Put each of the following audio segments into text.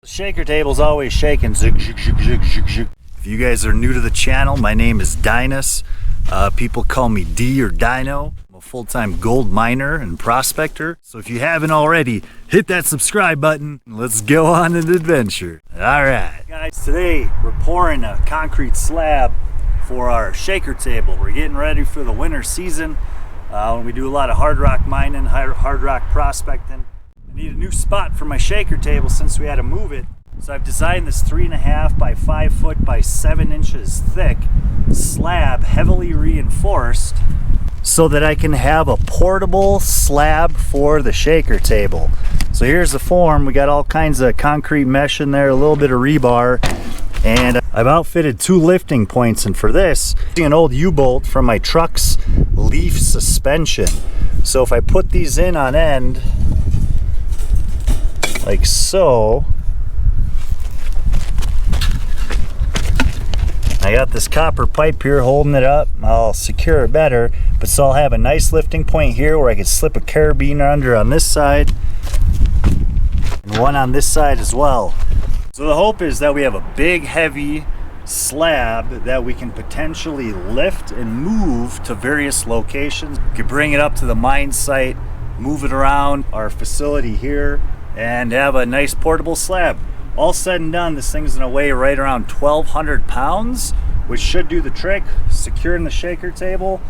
The shaker table's always shaking. Zig, zig, zig, zig, zig, zig. If you guys are new to the channel, my name is Dinus. People call me D or Dino. I'm a full-time gold miner and prospector. So if you haven't already, hit that subscribe button. Let's go on an adventure. All right, guys, today we're pouring a concrete slab for our shaker table. We're getting ready for the winter season. We do a lot of hard rock mining, hard rock prospecting. I need a new spot for my shaker table since we had to move it. So I've designed this 3.5 by 5 foot by 7 inches thick slab, heavily reinforced, so that I can have a portable slab for the shaker table. So here's the form. We got all kinds of concrete mesh in there, a little bit of rebar, and I've outfitted 2 lifting points. And for this, I'm using an old U-bolt from my truck's leaf suspension. So if I put these in on end, like so, I got this copper pipe here holding it up. I'll secure it better, but so I'll have a nice lifting point here where I can slip a carabiner under on this side and one on this side as well. So the hope is that we have a big heavy slab that we can potentially lift and move to various locations. We could bring it up to the mine site, move it around our facility here, and have a nice portable slab. All said and done, this thing's gonna weigh right around 1,200 pounds, which should do the trick, securing the shaker table.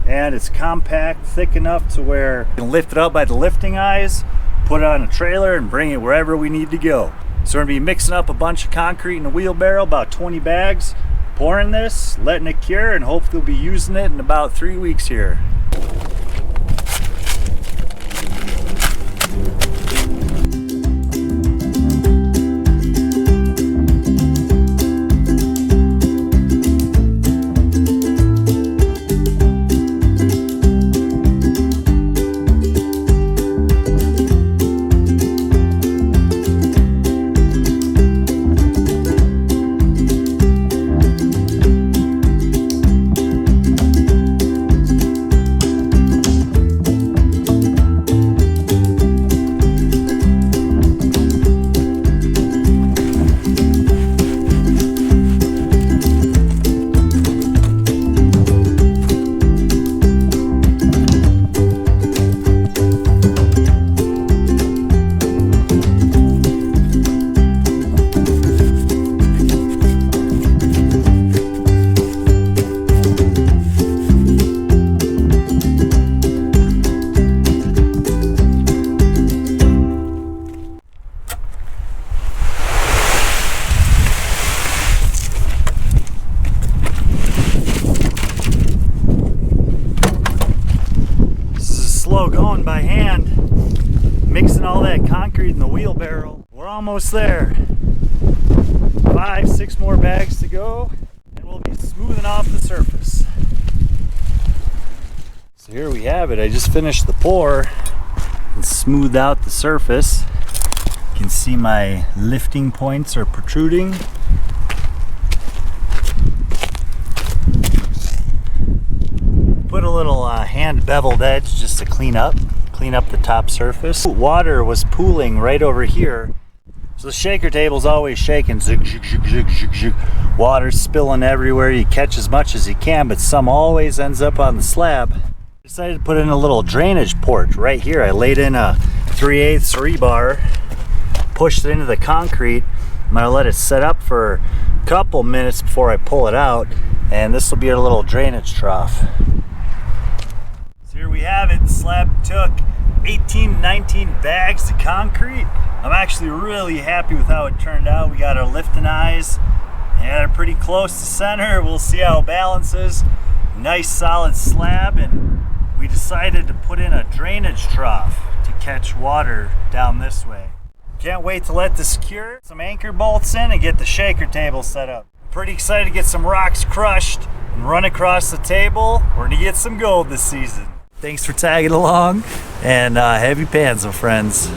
And it's compact, thick enough to where you can lift it up by the lifting eyes, put it on a trailer, and bring it wherever we need to go. So we're gonna be mixing up a bunch of concrete in a wheelbarrow, about 20 bags, pouring this, letting it cure, and hopefully we'll be using it in about 3 weeks here. Slow going by hand, mixing all that concrete in the wheelbarrow. We're almost there. 5, 6 more bags to go, and we'll be smoothing off the surface. So here we have it. I just finished the pour and smoothed out the surface. You can see my lifting points are protruding. Put a little hand beveled edge just to clean up the top surface. Water was pooling right over here, so the shaker table's always shaking. Zig, zig, zig, zig, zig, zig. Water spilling everywhere. You catch as much as you can, but some always ends up on the slab. Decided to put in a little drainage port right here. I laid in a 3/8 rebar, pushed it into the concrete. I'm gonna let it set up for a couple minutes before I pull it out, and this will be a little drainage trough. Here we have it. The slab took 18, 19 bags of concrete. I'm actually really happy with how it turned out. We got our lifting eyes. Yeah, they're pretty close to center. We'll see how it balances. Nice solid slab, and we decided to put in a drainage trough to catch water down this way. Can't wait to let this cure. Some anchor bolts in and get the shaker table set up. Pretty excited to get some rocks crushed and run across the table. We're gonna get some gold this season. Thanks for tagging along, and happy pans, my friends.